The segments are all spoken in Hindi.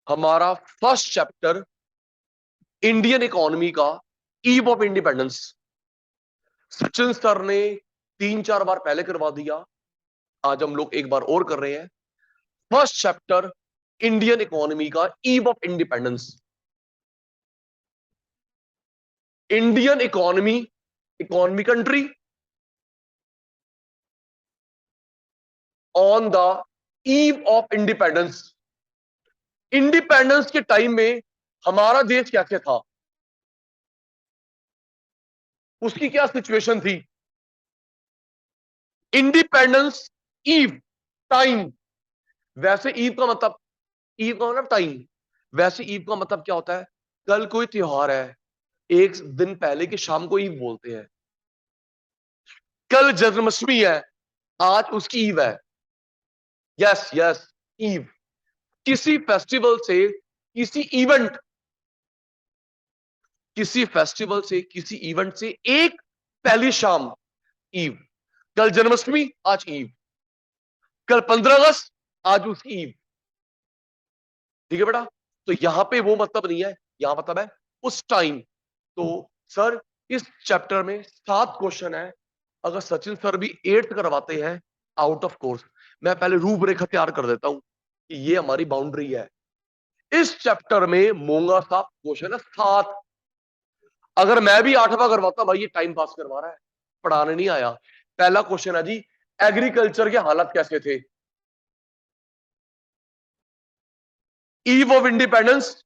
हमारा फर्स्ट चैप्टर इंडियन इकोनॉमी का eve of independence. Sachin sir ने 3-4 बार पहले करवा दिया, आज हम लोग एक बार और कर रहे हैं। फर्स्ट चैप्टर इंडियन इकोनॉमी का eve of independence. Indian economy, economy country on the eve of independence. Independence के टाइम में हमारा देश कैसे था, उसकी क्या सिचुएशन थी। Independence eve, time. वैसे ईव का मतलब, ईव का मतलब टाइम। वैसे ईव का मतलब क्या होता है, कल कोई त्योहार है, एक दिन पहले की शाम को ईव बोलते हैं। कल जन्माष्टमी है, आज उसकी ईव है। Yes yes, eve. किसी फेस्टिवल से, किसी इवेंट, किसी फेस्टिवल से, किसी इवेंट से एक पहली शाम, ईव। कल जन्माष्टमी, आज ईव। कल 15 अगस्त, आज उसकी ईव। ठीक है बेटा। तो यहां पे वो मतलब नहीं है, यहां मतलब है उस टाइम। तो सर इस चैप्टर में 7 क्वेश्चन है। अगर सचिन सर भी 8th करवाते हैं आउट ऑफ कोर्स, मैं पहले रूपरेखा तैयार कर देता हूं कि ये हमारी बाउंड्री है। इस चैप्टर में मोंगा साहब क्वेश्चन है 7। अगर मैं भी 8वां करवाता, भाई ये टाइम पास करवा रहा है, पढ़ाने नहीं आया। पहला क्वेश्चन है जी, एग्रीकल्चर के हालात कैसे थे। ईव ऑफ इंडिपेंडेंस,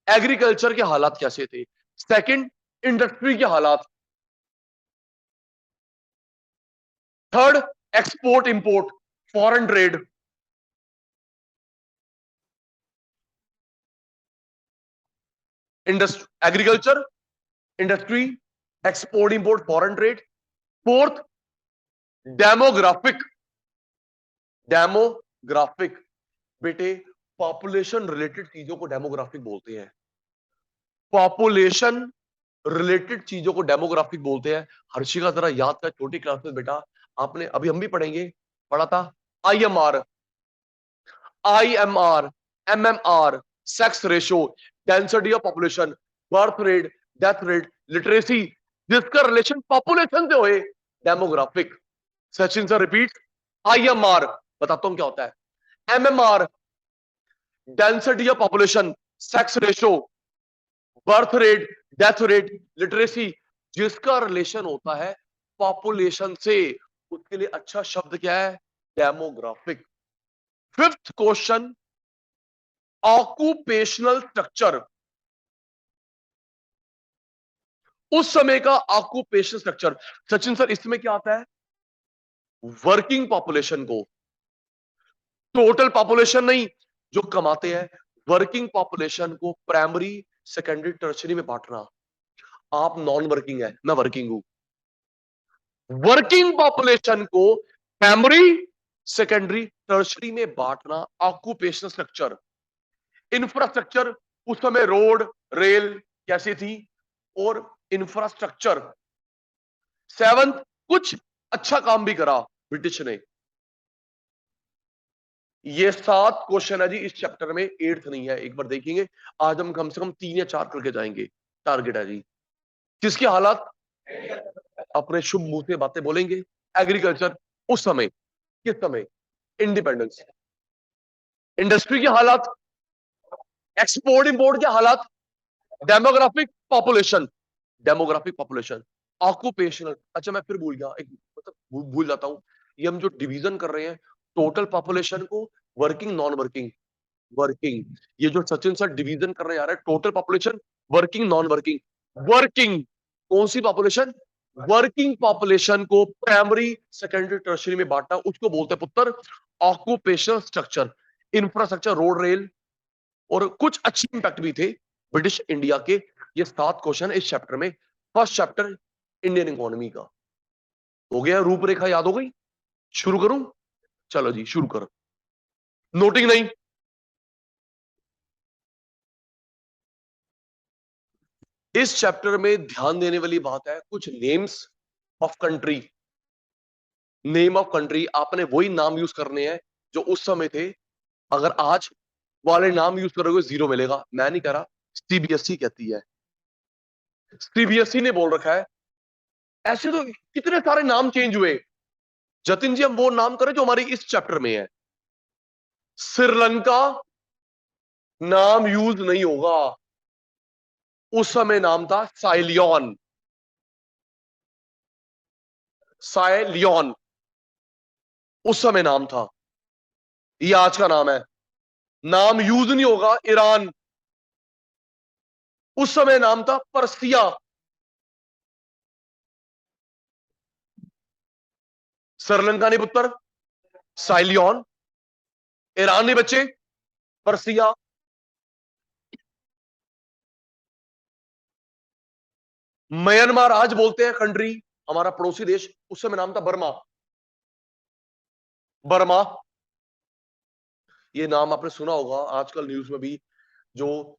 एग्रीकल्चर के हालात कैसे थे। सेकंड, इंडस्ट्री के हालात। Third, export import, foreign trade. Agriculture, industry, export import, foreign trade. Fourth, demographic. Demographic बेटे, पॉपुलेशन रिलेटेड चीजों को डेमोग्राफिक बोलते हैं। पॉपुलेशन रिलेटेड चीजों को डेमोग्राफिक बोलते हैं। हर्षिका जरा याद कर, छोटी क्लास में बेटा आपने, अभी हम भी पढ़ेंगे, पढ़ा था। IMR, IMR, MMR, sex ratio, density of population, birth rate, death rate, literacy, जिसका रिलेशन पॉपुलेशन से होए, demographic. Sachin sir repeat, IMR बताता हूं क्या होता है। MMR, density of population, sex ratio, birth rate, death rate, literacy, जिसका रिलेशन होता है पॉपुलेशन से, उसके लिए अच्छा शब्द क्या है, demographic. Fifth question, occupational structure. उस समय का ऑक्यूपेशन स्ट्रक्चर। सचिन सर इसमें क्या आता है, वर्किंग पॉपुलेशन को, टोटल पॉपुलेशन नहीं जो कमाते हैं, वर्किंग पॉपुलेशन को प्राइमरी, सेकेंडरी, टर्शरी में बांटना। आप नॉन वर्किंग है, मैं वर्किंग हूं। वर्किंग पॉपुलेशन को प्राइमरी, सेकेंडरी, टर्शरी में बांटना, ऑक्यूपेशनल स्ट्रक्चर। इंफ्रास्ट्रक्चर, उस समय रोड, रेल कैसी थी, और इंफ्रास्ट्रक्चर। सेवंथ, कुछ अच्छा काम भी करा ब्रिटिश ने। ये 7 क्वेश्चन है जी इस चैप्टर में, 8th नहीं है, एक बार देखेंगे। आज हम कम से कम 3 या 4 करके जाएंगे, टारगेट है जी। किसके हालात, अपने शुभ मुंह से बातें बोलेंगे। एग्रीकल्चर उस समय, किस समय, इंडिपेंडेंस। इंडस्ट्री के हालात, एक्सपोर्ट इंपोर्ट के हालात, demographic population, demographic population, occupational. अच्छा मैं फिर भूल गया, एक मतलब भूल जाता हूं, ये हम जो डिवीजन कर रहे हैं टोटल पॉपुलेशन को, वर्किंग नॉन वर्किंग, वर्किंग। ये जो सचिन सर डिवीजन करने जा रहे हैं total population, working non working. Working कौन सी पॉपुलेशन, वर्किंग पॉपुलेशन को प्राइमरी, सेकेंडरी, टर्शरी में बांटना, उसको बोलते हैं पुत्र occupational structure. Infrastructure, road, rail, और कुछ अच्छे इंपैक्ट भी थे ब्रिटिश इंडिया के। ये 7 क्वेश्चन इस चैप्टर में, फर्स्ट चैप्टर इंडियन इकोनॉमी का हो गया। रूपरेखा याद हो गई, शुरू करूं, चलो जी शुरू करो। नोटिंग नहीं, इस चैप्टर में ध्यान देने वाली बात है कुछ names of country. Name of country आपने वही नाम यूज करने हैं जो उस समय थे। अगर आज वाले नाम यूज करोगे जीरो मिलेगा। मैं नहीं कह रहा, सीबीएसई कहती है, सीबीएसई ने बोल रखा है। ऐसे तो कितने सारे नाम चेंज हुए। जतिन जी, हम वो नाम करें जो हमारी इस चैप्टर में है। श्रीलंका नाम यूज नहीं होगा, उस समय नाम था साइलियन। साइलियन उस समय नाम था, ये आज का नाम है। नाम यूज नहीं होगा ईरान, उस समय नाम था पर्सिया। श्रीलंका नहीं पुत्र, साइलियन। ईरान नहीं बच्चे, पर्सिया। म्यांमार आज बोलते हैं कंट्री, हमारा पड़ोसी देश, उस समय नाम था बर्मा। बर्मा, ये नाम आपने सुना होगा आजकल न्यूज में भी। जो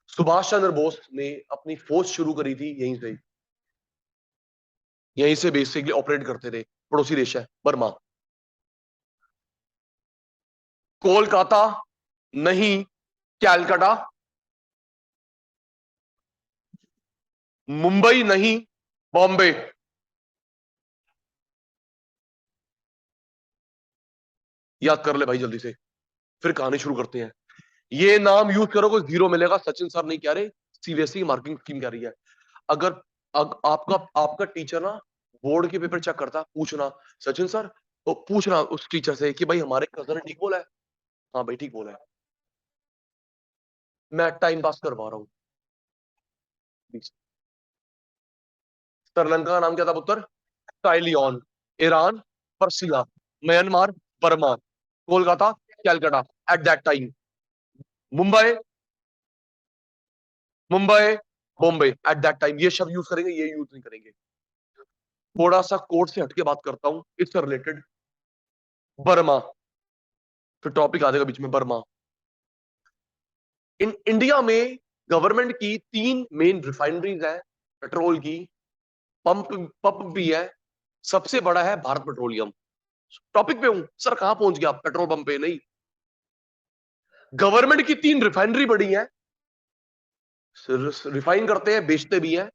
सुभाष चंद्र बोस ने अपनी फौज शुरू करी थी यहीं से बेसिकली ऑपरेट करते थे। पड़ोसी देश है बर्मा। कोलकाता नहीं, कैलकाटा। मुंबई नहीं, बॉम्बे। याद कर ले भाई जल्दी से, फिर कहानी शुरू करते हैं। ये नाम यूज करोगे जीरो मिलेगा। सचिन सर नहीं कह रहे, सीबीएसई मार्किंग स्कीम कह रही है। अगर आपका आपका टीचर ना बोर्ड के पेपर चेक करता, पूछना सचिन सर, तो पूछना उस टीचर से कि भाई हमारे कजन ने ठीक बोला है। हाँ भाई ठीक बोला है, मैं टाइम पास करवा रहा हूँ। श्रीलंका का नाम क्या था पुत्र? Ceylon. Iran Persia. Myanmar Burma. Kolkata Calcutta. At that time Mumbai, Mumbai Bombay. At that time ये शब्द यूज करेंगे, ये यूज नहीं करेंगे। थोड़ा सा कोर्ट से हटके बात करता हूं, इससे रिलेटेड। बर्मा, फिर टॉपिक आ जाएगा बीच में, बर्मा। इंडिया में गवर्नमेंट की 3 मेन रिफाइनरीज है पेट्रोल की। पंप पंप भी है, सबसे बड़ा है भारत पेट्रोलियम। टॉपिक पे हूं सर, कहां पहुंच गया? पेट्रोल पंप पे नहीं। गवर्नमेंट की 3 रिफाइनरी बड़ी है, रिफाइन करते हैं बेचते भी हैं।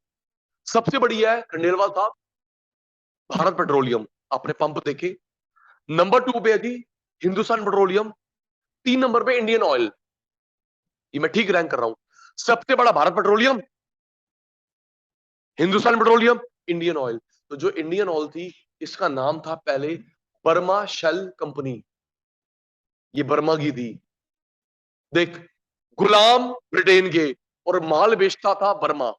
सबसे बड़ी है खंडेलवाल साहब, भारत पेट्रोलियम। आपने पंप देखे। नंबर 2 पे है जी हिंदुस्तान पेट्रोलियम। 3 नंबर पे इंडियन ऑयल। ये मैं ठीक रैंक कर रहा हूं। सबसे बड़ा Bharat petroleum, Hindustan petroleum, Indian oil. तो जो इंडियन ऑयल थी, इसका नाम था पहले बर्मा शेल कंपनी। ये बर्मा की थी। देख, गुलाम ब्रिटेन के और माल बेचता था बर्मा।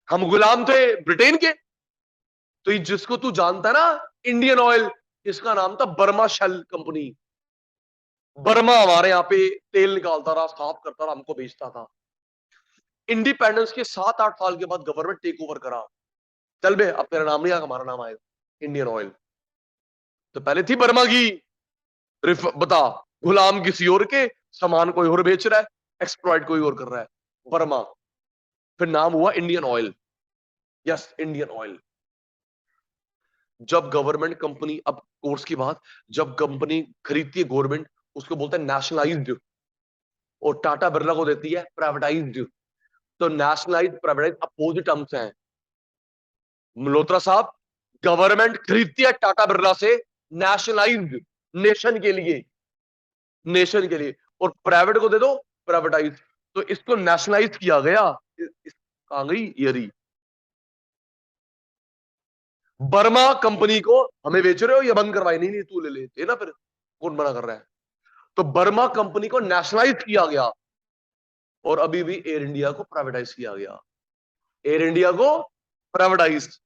हम गुलाम थे ब्रिटेन के। तो ये जिसको तू जानता है ना, इंडियन ऑयल, इसका नाम था बर्मा शेल कंपनी। बर्मा हमारे यहाँ पे तेल निकालता रहा, साफ करता रहा, हमको बेचता था। इंडिपेंडेंस के 7-8 साल के बाद गवर्नमेंट टेक ओवर करा। चल बे, अब तेरा नाम नहीं आएगा, हमारा नाम आएगा इंडियन ऑयल। तो पहले थी बर्मा की। बता, गुलाम किसी और के, सामान कोई और बेच रहा है, एक्सप्लॉइट कोई और कर रहा है, बर्मा। फिर नाम हुआ Indian oil. Yes, Indian oil. जब गवर्नमेंट कंपनी, अब कोर्स की बात, जब कंपनी खरीदती है गवर्नमेंट, उसको बोलते हैं नेशनलाइज्ड। और टाटा बिरला को देती है प्राइवेटाइज्ड। तो नेशनलाइज प्राइवेटाइज अपोजिट टर्म्स हैं मल्होत्रा साहब। गवर्नमेंट खरीदती है टाटा बिरला से नेशनलाइज्ड, नेशन के लिए, नेशन के लिए। और प्राइवेट को दे दो प्राइवेटाइज। तो इसको नेशनलाइज किया गया। कहां गई ये रही। बर्मा कंपनी को हमें बेच रहे हो या बंद करवाई? नहीं नहीं, तू ले लेते ना, फिर कौन मना कर रहा है? तो बर्मा कंपनी को नेशनलाइज किया गया और अभी भी एयर इंडिया को प्राइवेटाइज किया गया। एयर इंडिया को प्राइवेटाइज,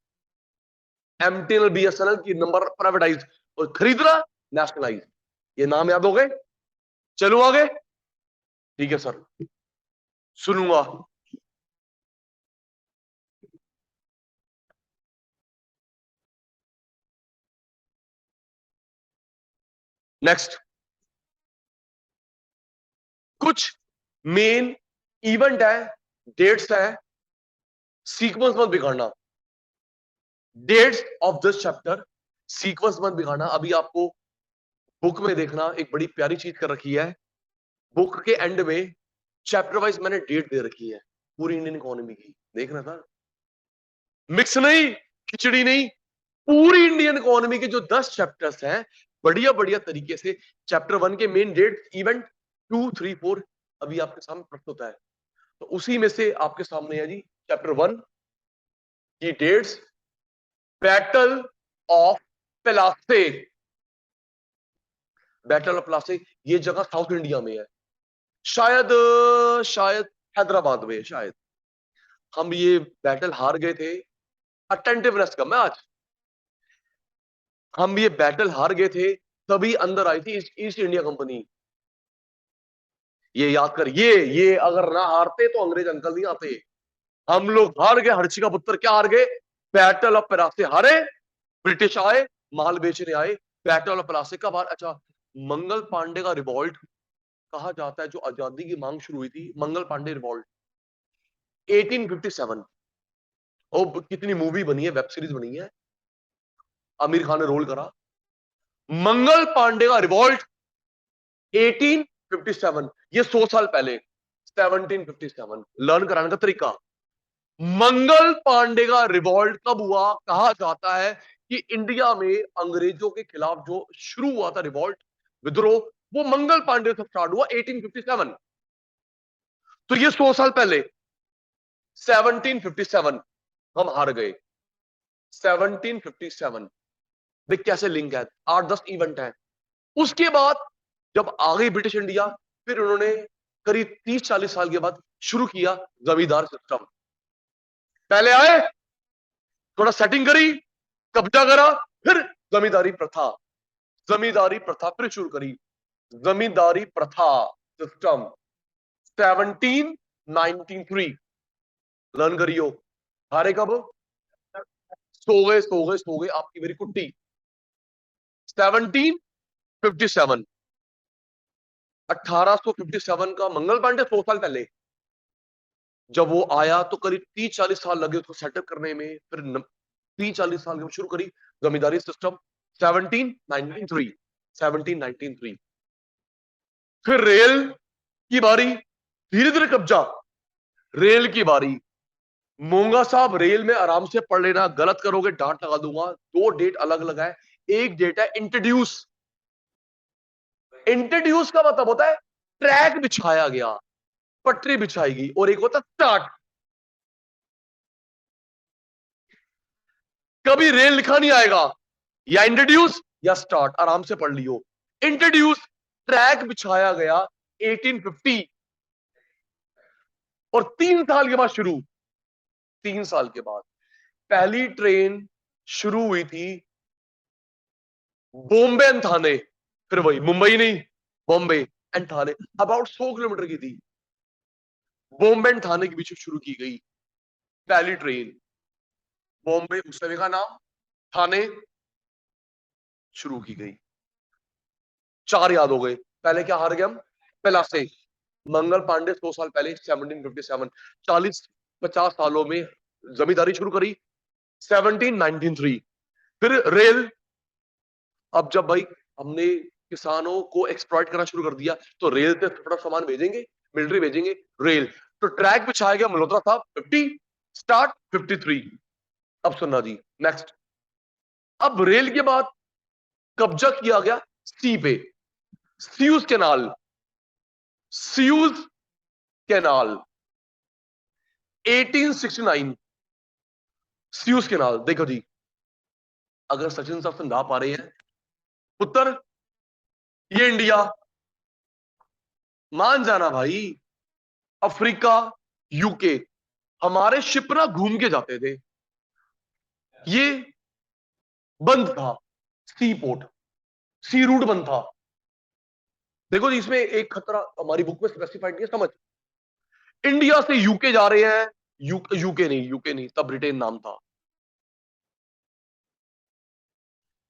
एमटीएनएल बीएसएनएल की नंबर प्राइवेटाइज, और खरीदना नेशनलाइज। ये नाम याद हो गए? चलू आगे? ठीक है सर, सुनूंगा। नेक्स्ट, कुछ मेन इवेंट है, डेट्स है, सीक्वेंस मत बिगाड़ना। Dates of this chapter, sequence मत बिगाड़ना। अभी आपको बुक में देखना एक बड़ी प्यारी चीज कर रखी है, बुक के एंड में चैप्टर वाइज मैंने डेट दे रखी है पूरी इंडियन इकोनॉमी की। देखना था, मिक्स नहीं, खिचड़ी नहीं, पूरी इंडियन इकोनॉमी के जो 10 चैप्टर्स हैं बढ़िया बढ़िया तरीके से, चैप्टर 1 के मेन डेट, इवेंट 2, 3, 4 अभी आपके सामने प्रस्तुत होता है। तो उसी में से आपके सामने है जी चैप्टर 1 की dates. Battle of Plassey, battle of Plassey ये जगह साउथ इंडिया में है, शायद शायद हैदराबाद में, शायद। हम ये बैटल हार गए थे, अटेंटिवनेस कम है आज, हम ये बैटल हार गए थे तभी अंदर आई थी ईस्ट इंडिया कंपनी। ये याद कर, ये अगर ना हारते तो अंग्रेज अंकल नहीं आते। हम लोग हार गए, हर्षी का पुत्र क्या हार गए, बैटल ऑफ प्लासी हारे, ब्रिटिश आए, माल बेचने आए। बैटल ऑफ प्लासी का बार, अच्छा, मंगल पांडे का रिवॉल्ट कहा जाता है, जो आजादी की मांग शुरू हुई थी, मंगल पांडे रिवॉल्ट 1857। और कितनी मूवी बनी है, वेब सीरीज बनी है, आमिर खान ने रोल करा। मंगल पांडे का रिवॉल्ट 1857, ये 100 साल पहले, 1757। लर्न कराने का तरीका, मंगल पांडे का रिवॉल्ट कब हुआ, कहा जाता है कि इंडिया में अंग्रेजों के खिलाफ जो शुरू हुआ था रिवॉल्ट, विद्रोह, वो मंगल पांडे से स्टार्ट हुआ 1857। तो ये 100 साल पहले 1757 हम हार गए। 1757 देख कैसे लिंक है, 8-10 इवेंट है। उसके बाद जब आ गई ब्रिटिश इंडिया, फिर उन्होंने करीब 30-40 साल के बाद शुरू किया जमींदार सिस्टम। पहले आए, थोड़ा सेटिंग करी, कब्जा करा, फिर जमींदारी प्रथा, जमींदारी प्रथा फिर शुरू करी, जमींदारी प्रथा सिस्टम 1793। लर्न करियो, हारे कब, सो गए आपकी मेरी कुट्टी। 1757, 1857 का मंगल पांडे 100 साल पहले जब वो आया तो करीब 30-40 साल लगे उसको सेटअप करने में, फिर 30-40 साल में शुरू करी जमींदारी सिस्टम 1793। 1793 फिर रेल की बारी, धीरे धीरे कब्जा, रेल की बारी। मोंगा साहब रेल में आराम से पढ़ लेना, गलत करोगे डांट लगा दूंगा। 2 डेट अलग अलग है, एक डेट है इंट्रोड्यूस, इंट्रोड्यूस का मतलब होता है ट्रैक बिछाया गया, पटरी बिछाई गई, और एक होता है स्टार्ट। कभी रेल लिखा नहीं आएगा, या इंट्रोड्यूस या स्टार्ट, आराम से पढ़ लियो। इंट्रोड्यूस, ट्रैक बिछाया गया 1850, और 3 साल के बाद शुरू, 3 साल के बाद पहली ट्रेन शुरू हुई थी बॉम्बे एंड थाने, फिर वही मुंबई नहीं, Bombay and Thane, about 100 kilometre की थी, बॉम्बे एंड थाने के बीच में शुरू की गई पहली ट्रेन। बॉम्बे उस समय का नाम, थाने शुरू की गई। 4 याद हो गए, पहले क्या हार गए हम, पहला से मंगल पांडे 100 साल पहले 1757, 40-50 सालों में जमींदारी शुरू करी 1793। फिर रेल, अब जब भाई हमने किसानों को एक्सप्लॉइट करना शुरू कर दिया तो रेल पे थोड़ा सामान भेजेंगे, मिलिट्री भेजेंगे, रेल, तो ट्रैक बिछाया गया मल्होत्रा साहब 50, स्टार्ट 53। अब सुनना जी, नेक्स्ट, अब रेल के बाद कब्जा किया गया सी पे, sues canal, sues canal 1869, sues canal. देखो जी, अगर सचिन साहब समझा पा रहे हैं पुत्र, ये इंडिया, मान जाना भाई, अफ्रीका, यूके, हमारे शिप ना घूम के जाते थे, ये बंद था, सी पोर्ट, सी रूट बंद था। देखो जी, इसमें एक खतरा हमारी बुक में स्पेसिफाइड नहीं है, समझ, इंडिया से यूके जा रहे हैं, यूके नहीं तब ब्रिटेन नाम था,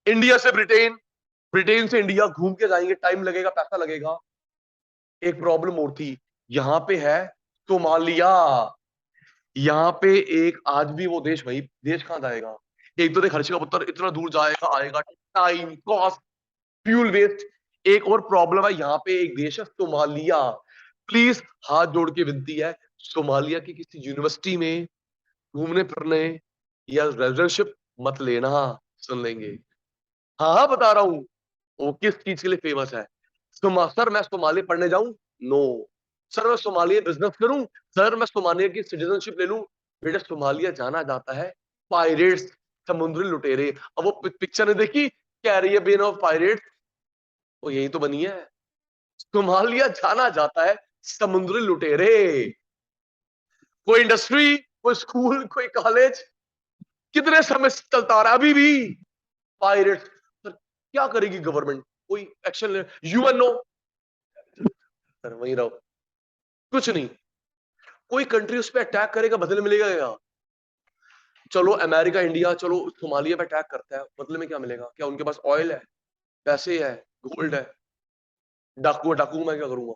इंडिया से ब्रिटेन, ब्रिटेन से इंडिया घूम के जाएंगे, टाइम लगेगा, पैसा लगेगा। एक प्रॉब्लम और थी, यहां पे है सोमालिया, यहां पे एक आज भी वो देश, भाई देश कहां जाएगा, एक तो देख हर्षी का पुत्र इतना दूर जाएगा आएगा, टाइम, कॉस्ट, फ्यूल वेस्ट, एक और प्रॉब्लम है, यहाँ पे एक देश है सोमालिया। प्लीज हाथ जोड़ के विनती है, सोमालिया की किसी यूनिवर्सिटी में घूमने फिरने या रेजिडेंशिप मत लेना, सुन लेंगे। हाँ हाँ बता रहा हूं, वो किस चीज के लिए फेमस है। सर मैं सोमालिया पढ़ने जाऊं? नो। सर मैं सोमालिया बिजनेस करूं? सर मैं सोमालिया की सिटीजनशिप ले लूं? बेटा सोमालिया जाना जाता है पायरेट्स, समुद्री लुटेरे। अब वो पिक्चर ने देखी, कैरिबियन ऑफ पायरेट्स, वो यही तो बनी है। सोमालिया जाना जाता है समुद्री लुटेरे। कोई इंडस्ट्री, कोई स्कूल, कोई कॉलेज कितने समय से चलता आ रहा है अभी भी। पायरेट्स। सर क्या करेगी गवर्नमेंट? कोई एक्शन ले? यूएनओ? सर वहीं रहो, कुछ नहीं। कोई कंट्री उस पर अटैक करेगा, बदले मिलेगा क्या? चलो अमेरिका इंडिया चलो सोमालिया पे अटैक करता है, बदले में क्या मिलेगा? क्या उनके पास ऑयल है, पैसे है, गोल्ड है? डाकू डाकू मैं क्या करूंगा?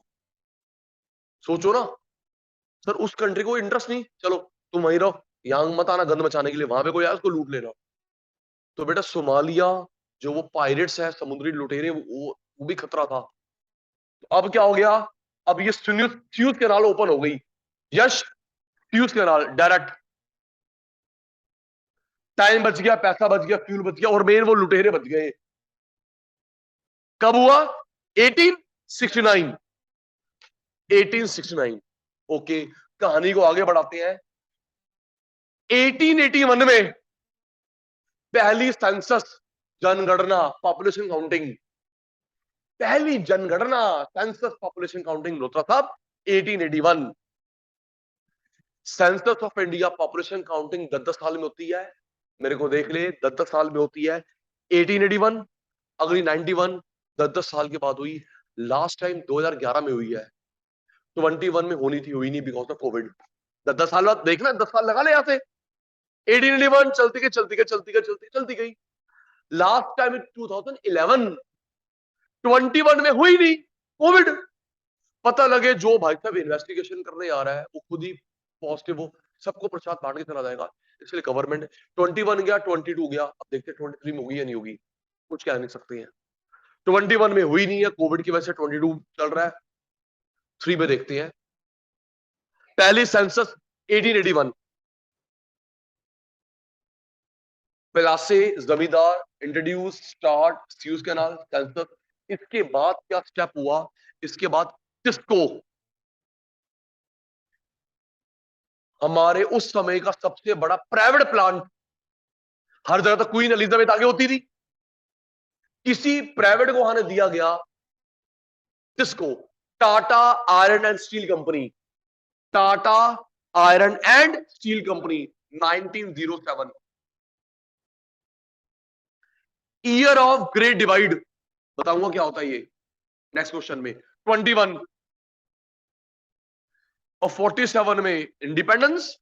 सोचो ना। सर उस कंट्री को इंटरेस्ट नहीं, चलो तुम वहीं रहो, यहां मत आना गंद मचाने के लिए, वहां पे कोई आया उसको लूट लेना। तो बेटा सोमालिया, जो वो पायरेट्स है, समुद्री लुटेरे, वो भी खतरा था। तो अब क्या हो गया? अब ये स्यूज कैनाल ओपन हो गई। यश, स्यूज कैनाल डायरेक्ट, टाइम बच गया, पैसा बच गया, फ्यूल बच गया, और मेन वो लुटेरे बच गए। कब हुआ? 1869। 1869। ओके, कहानी को आगे बढ़ाते हैं। 1881 में पहली सेंसस, जनगणना, पॉपुलेशन काउंटिंग, पहली जनगणना, सेंसस पॉपुलेशन काउंटिंग होता था 1881। Census of India population counting 10-10 साल में होती है, मेरे को देख ले, 10-10 साल में होती है। 1881, अगली 91, 10-10 साल के बाद हुई। लास्ट टाइम 2011 में हुई है। 21 में होनी थी, हुई नहीं बिकॉज ऑफ कोविड। 10-10 साल बाद देखना, 10 साल लगा ले यहां से। 1881 चलती गई चलती गई चलती गई चलती गई। लास्ट टाइम 2011, 21 में हुई नहीं, कोविड। पता लगे जो भाई साहब इन्वेस्टिगेशन करने आ रहा है वो खुद ही पॉजिटिव हो, सबको प्रसाद बांट के चला जाएगा। इसलिए गवर्नमेंट 21 गया, 22 गया, अब देखते हैं 23 में होगी या नहीं होगी, कुछ कह नहीं सकते हैं। 21 में हुई नहीं है, कोविड की वजह से 22 चल रहा है, 3 में देखते हैं। पहली सेंसस 1881, पिलासे जमींदार introduce, start sues canal census. इसके बाद क्या स्टेप हुआ? इसके बाद टिस्को, हमारे उस समय का सबसे बड़ा प्राइवेट प्लांट। हर जगह तो क्वीन एलिजाबेथ आगे होती थी, किसी प्राइवेट को वहां दिया गया TISCO, Tata iron and steel company, Tata iron and steel company, 1907। Year of great divide, बताऊंगा क्या होता है ये नेक्स्ट क्वेश्चन में। 21 और 47 में इंडिपेंडेंस।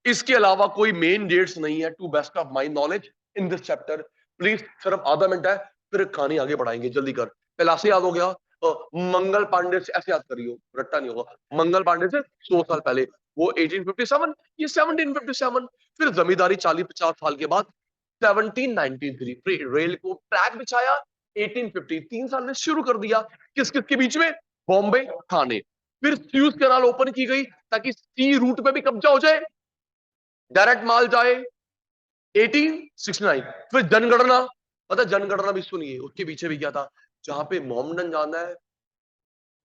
इसके अलावा कोई मेन डेट्स नहीं है to best of my knowledge in this chapter. Please सिर्फ आधा मिनट है, फिर कहानी आगे बढ़ाएंगे, जल्दी कर। पहला से याद हो गया, मंगल पांडे से ऐसे याद करियो, रट्टा नहीं होगा। मंगल पांडे से 100 साल पहले, वो 1857, ये 1757। फिर जमींदारी 40-50 साल के बाद 1793, फिर रेल को ट्रैक बिछाया 1850, 3 साल में शुरू कर दिया। किस किस के बीच में? बॉम्बे, ठाणे। फिर स्यूज कैनाल ओपन की गई ताकि सी रूट पे भी कब्जा हो जाए, डायरेक्ट माल जाए। 1869। फिर जनगणना, पता जनगणना भी सुनिए, उसके पीछे भी क्या था? जहां पे मोहम्मदन ज्यादा है,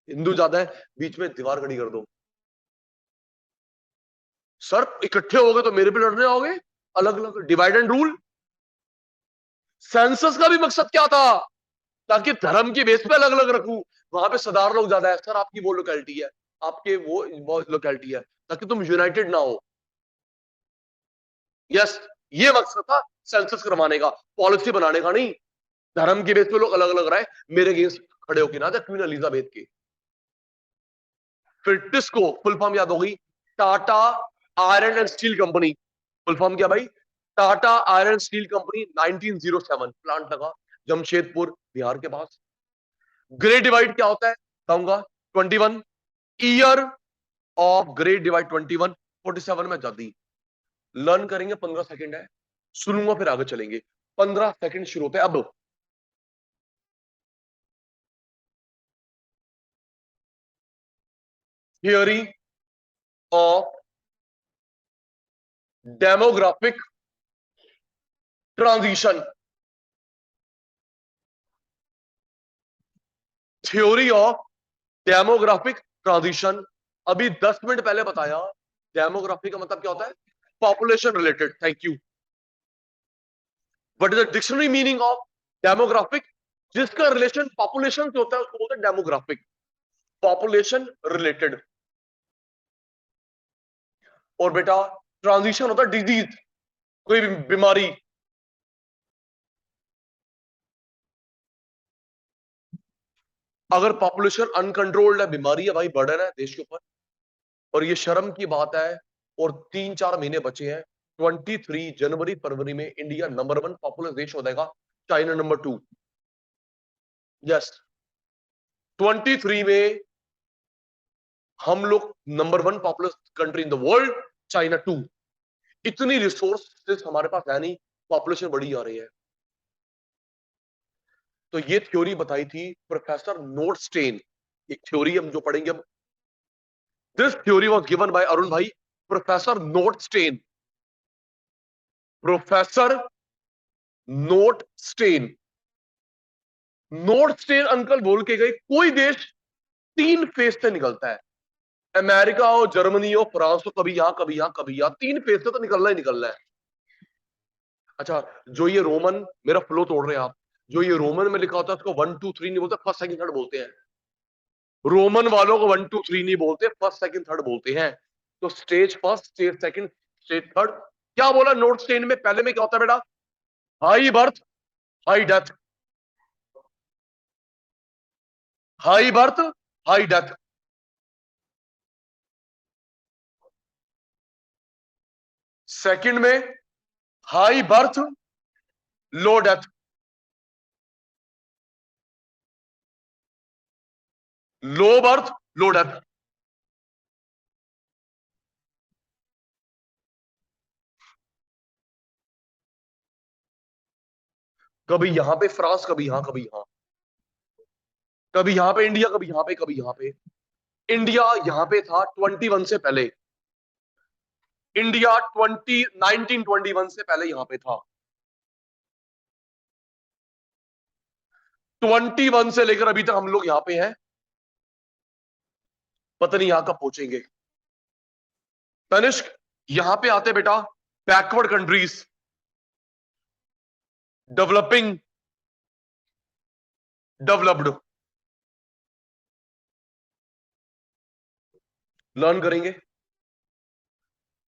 हिंदू ज्यादा है, बीच में दीवार खड़ी कर दो। सर इकट्ठे हो गए तो मेरे पे लड़ने आओगे, अलग अलग डिवाइड एंड रूल। सेंसस का भी मकसद क्या था? ताकि धर्म के बेस पे अलग अलग रखूं। वहां पे सरदार लोग ज्यादा है, सर आपकी वो लोकेलिटी है, आपके वो लोकेलिटी है, ताकि तुम यूनाइटेड ना हो। यस, ये मकसद था सेंसस करवाने का, पॉलिसी बनाने का नहीं। धर्म के बेस पे लोग अलग अलग रहे, मेरे अगेंस्ट खड़े होके ना थे क्वीन एलिजाबेथ के। फिर टिस्को, फुल फॉर्म याद हो गई, Tata iron and steel company. Full form क्या भाई? Tata iron steel company, 1907 plant लगा जमशेदपुर बिहार के पास। ग्रेट डिवाइड क्या होता है बताऊंगा। 21 ईयर ऑफ ग्रेट डिवाइड, 21, 47 में आजादी। लर्न करेंगे, 15 सेकंड है, सुनूंगा फिर आगे चलेंगे। 15 सेकंड शुरू होते हैं अब। Theory of demographic transition, theory of demographic transition. अभी 10 मिनट पहले बताया डेमोग्राफी का मतलब क्या होता है, population related. Thank you. What is the dictionary meaning of demographic? जिसका रिलेशन पॉपुलेशन से होता है उसको बोलते हैं डेमोग्राफिक, पॉपुलेशन रिलेटेड। और बेटा ट्रांजिशन होता है डिजीज, कोई भी बीमारी। अगर पॉपुलेशन अनकंट्रोल्ड है, बीमारी है भाई, बर्डन है देश के ऊपर। और ये शर्म की बात है। और 3-4 महीने बचे हैं, 23 जनवरी फरवरी में इंडिया नंबर 1 पॉपुलर देश हो जाएगा, चाइना नंबर 2। यस, 23 में हम लोग number 1 popular country in the world, China 2। इतनी रिसोर्सेस हमारे पास है नहीं, पॉपुलेशन बढ़ी जा रही है। तो ये थ्योरी बताई थी प्रोफेसर नोर्डस्टेन। एक थ्योरी हम जो पढ़ेंगे अब, this theory was given by Arun भाई, प्रोफेसर नोर्डस्टेन। प्रोफेसर नोर्डस्टेन, नोर्डस्टेन अंकल बोल के गए कोई देश 3 फेज से निकलता है, अमेरिका हो, जर्मनी हो, फ्रांस हो, कभी यहां कभी यहां कभी यहां, 3 फेज से तो निकलना ही निकलना है। अच्छा, जो ये रोमन, मेरा फ्लो तोड़ रहे हैं आप, जो ये रोमन में लिखा होता है उसको 1 2 3 नहीं बोलते, फर्स्ट सेकंड थर्ड बोलते हैं। रोमन वालों को 1 2 3 नहीं बोलते, फर्स्ट सेकंड थर्ड बोलते हैं। तो stage first, stage second, stage third. क्या बोला नोट स्टेन में? पहले में क्या होता है बेटा? High birth, high death, high birth, high death. Second में high birth, low death, low birth, low death. कभी यहां पे फ्रांस, कभी यहां कभी यहां, कभी यहां पे इंडिया, कभी यहां पे कभी यहां पे। इंडिया यहां पे था 21 से पहले, इंडिया 1921 से पहले यहां पे था। 21 से लेकर अभी तक हम लोग यहां पे हैं, पता नहीं यहां कब पहुंचेंगे। तनिष्क, यहां पे आते बेटा backward countries, developing, developed. Learn करेंगे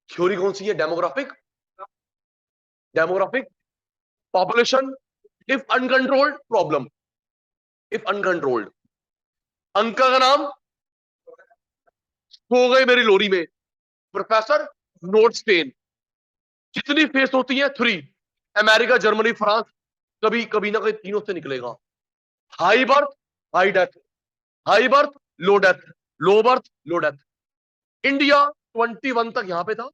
थ्योरी कौन सी है, demographic, demographic, population, if uncontrolled problem, if uncontrolled. Uncle का नाम हो गए मेरी लोरी में, प्रोफेसर नोटस्टेन। कितनी फेस होती है? 3, अमेरिका, जर्मनी, फ्रांस, कभी कभी ना कभी तीनों से निकलेगा। High birth, high death, high birth, low death, low birth, low death. India 21 तक यहां पे था,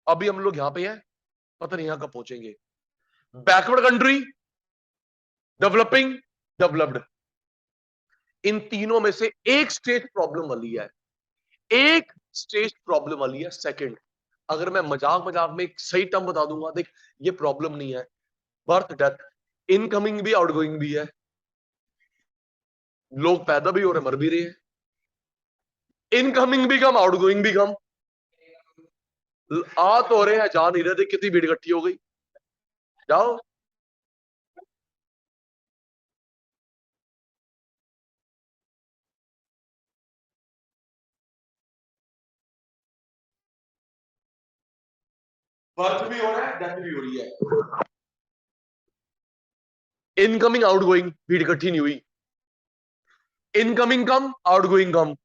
अभी हम लोग यहां पे हैं, पता नहीं यहां कब पहुंचेंगे। Backward country, developing, developed. इन तीनों में से एक स्टेज प्रॉब्लम वाली है, एक स्टेज प्रॉब्लम वाली है। सेकंड, अगर मैं मजाक मजाक में एक सही टर्म बता दूंगा, देख ये प्रॉब्लम नहीं है, बर्थ डेथ, इनकमिंग भी आउटगोइंग भी है, लोग पैदा भी हो रहे मर भी रहे हैं, इनकमिंग भी कम, आउटगोइंग भी कम। आ तो रहे हैं, जा नहीं रहे थे, कितनी भीड़ इकट्ठी हो गई। जाओ, बर्थ भी हो रहा है, डेथ भी हो रही है, इनकमिंग आउटगोइंग भीड़ इकट्ठी नहीं हुई। इनकमिंग कम, आउटगोइंग कम,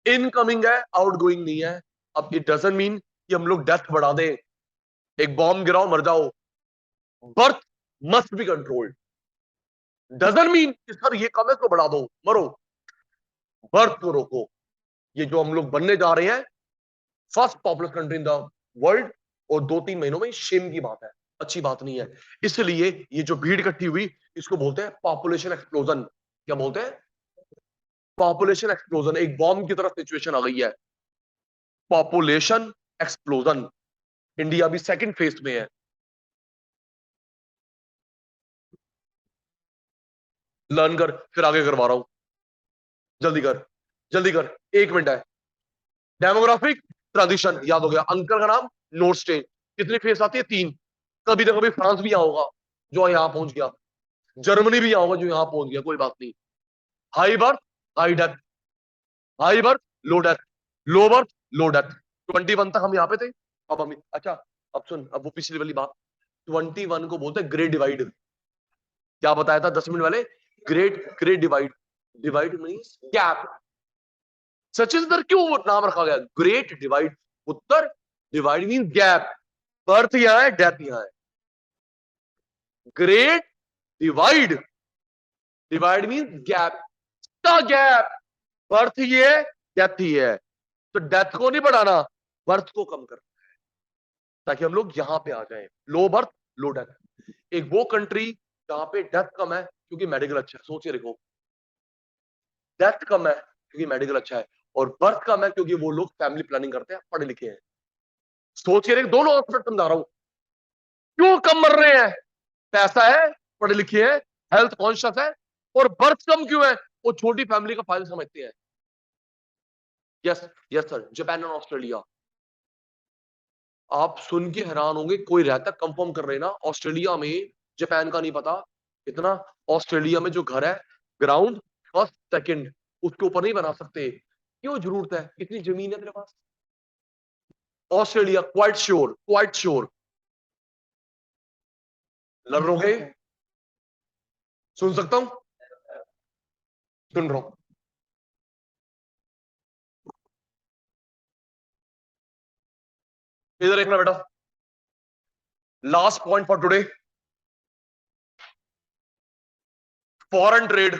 इनकमिंग है, आउटगोइंग नहीं है। अब इट डजंट मीन कि हम लोग डेथ बढ़ा दें, एक बॉम्ब गिराओ मर जाओ। Birth must be controlled, doesn't mean कि सर ये कम है तो बढ़ा दो, मरो। बर्थ को रोको। ये जो हम लोग बनने जा रहे हैं first popular country in the world, और 2-3 महीनों में शेम की बात है, अच्छी बात नहीं है। इसलिए ये जो भीड़ इकट्ठी हुई, इसको बोलते हैं पॉपुलेशन एक्सप्लोजन। क्या बोलते हैं? पॉपुलेशन एक्सप्लोजन, एक बॉम्ब की तरह सिचुएशन आ गई है, पॉपुलेशन एक्सप्लोजन। इंडिया भी सेकंड फेज में है। लर्न कर, फिर आगे करवा रहा हूं, जल्दी कर, जल्दी कर, 1 मिनट है। डेमोग्राफिक ट्रांजिशन याद हो गया, अंकल का नाम नोर्स्टेन। कितनी फेस आती है? 3। कभी ना कभी फ्रांस भी यहाँ होगा जो यहां पहुंच गया, जर्मनी भी यहाँ होगा जो यहां पहुंच गया, कोई बात नहीं। High birth, high death, high birth, low death, low birth, low death. 21 तक हम यहाँ पे थे। अब हम, अच्छा अब सुन, अब वो पिछली वाली बात, 21 को बोलते हैं ग्रेट डिवाइड। क्या बताया था 10 मिनट वाले? Great great divide. Divide means gap. Sachin sir क्यों वो नाम रखा गया ग्रेट डिवाइड? उत्तर, डिवाइड मीन गैप। बर्थ यहां है, डेथ यहां है। Great divide, divide mean gap, का गैप। बर्थ ये है, डेथ ही है, तो डेथ को नहीं बढ़ाना, बर्थ को कम करना, ताकि हम लोग यहां पे आ जाएं। लो बर्थ, लो डेथ। एक वो कंट्री जहां पे डेथ कम है क्योंकि मेडिकल अच्छा है, सोचिए देखो, डेथ कम है क्योंकि मेडिकल अच्छा है, और बर्थ कम है क्योंकि वो लोग फैमिली प्लानिंग करते हैं, पढ़े लिखे हैं। सोचिए, दोनों एस्पेक्ट समझा रहा हूं। क्यों कम मर रहे हैं? पैसा है, पढ़े लिखे हैं, हेल्थ कॉन्शियस है। और बर्थ कम क्यों है? वो छोटी फैमिली का फायदा समझते हैं। यस, यस सर, जापान और ऑस्ट्रेलिया। आप सुन के हैरान होंगे, कोई रहता कंफर्म कर रहे ना ऑस्ट्रेलिया में, जापान का नहीं पता इतना। ऑस्ट्रेलिया में जो घर है, ग्राउंड फर्स्ट सेकंड, उसके ऊपर नहीं बना सकते। क्यों जरूरत है? कितनी जमीन है तेरे पास? Australia, quite sure, quite sure. लड़ रहे? सुन सकता हूं? सुन रहा हूं। इधर देखना बेटा, last point for today, foreign trade.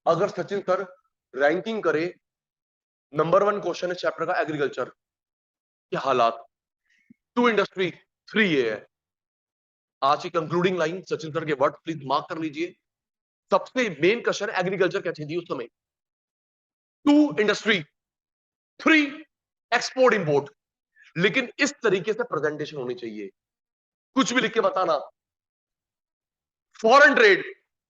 अगर सचिन सर रैंकिंग करे, नंबर 1 क्वेश्चन है चैप्टर का एग्रीकल्चर के हालात, 2 इंडस्ट्री, 3 ये है। आज की कंक्लूडिंग लाइन सचिन सर के वर्ड प्लीज मार्क कर लीजिए। सबसे मेन क्वेश्चन एग्रीकल्चर कैसे थी उस समय, 2 इंडस्ट्री, 3 एक्सपोर्ट इंपोर्ट। लेकिन इस तरीके से प्रेजेंटेशन होनी चाहिए, कुछ भी लिख के बताना। फॉरेन ट्रेड,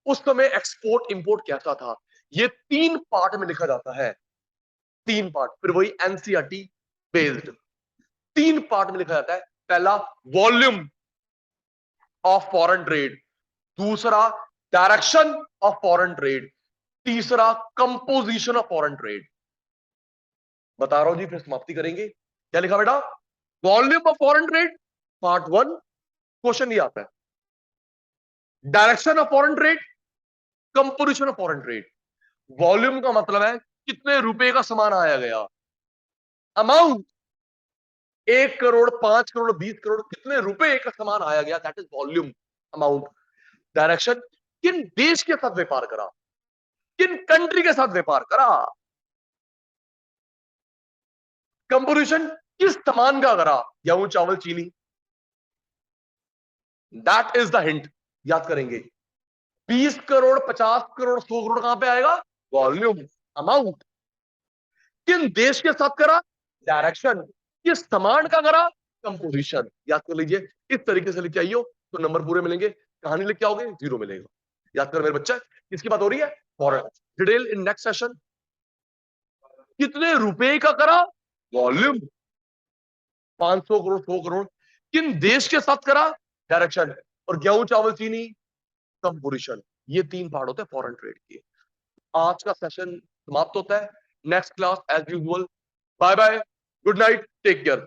उस समय एक्सपोर्ट इंपोर्ट कैसा था, ये 3 पार्ट में लिखा जाता है। 3 पार्ट, फिर वही एनसीईआरटी बेस्ड, 3 पार्ट में लिखा जाता है। पहला, वॉल्यूम ऑफ फॉरेन ट्रेड। दूसरा, डायरेक्शन ऑफ फॉरेन ट्रेड। तीसरा, कंपोजिशन ऑफ फॉरेन ट्रेड। बता रहा हूं जी, फिर समाप्ति करेंगे। क्या लिखा बेटा? Volume of foreign trade, part 1, question ये आता है। Direction of foreign trade, composition of foreign trade. Volume का मतलब है कितने रुपए का सामान आया गया, अमाउंट 1 करोड़, 5 करोड़, 20 करोड़, कितने रुपए का सामान आया गया, that is volume, amount. Direction, किन देश के साथ व्यापार करा, किन कंट्री के साथ व्यापार करा। कंपोजिशन, किस सामान का करा, गेहूं, चावल, चीनी। दैट इज द हिंट, याद करेंगे। 20 करोड़, 50 करोड़, 100 करोड़ कहां पे आएगा? Volume, amount. किन देश के साथ करा? डायरेक्शन। किस सामान का करा? कंपोजिशन। याद कर लीजिए, इस तरीके से लिख आइयो तो नंबर पूरे मिलेंगे। कहानी लिख के आओगे 0 मिलेगा। याद कर मेरे बच्चा, किसकी बात हो रही है? Foreign. Detail in next session. कितने रुपए का करा? वॉल्यूम, 500 करोड़, 100 करोड़। किन देश के साथ करा? डायरेक्शन। और गेहूं, चावल, चीनी, कंपोजिशन। ये 3 पार्ट होते हैं फॉरेन ट्रेड के। आज का सेशन समाप्त होता है। Next class as usual. Bye bye, good night, take care.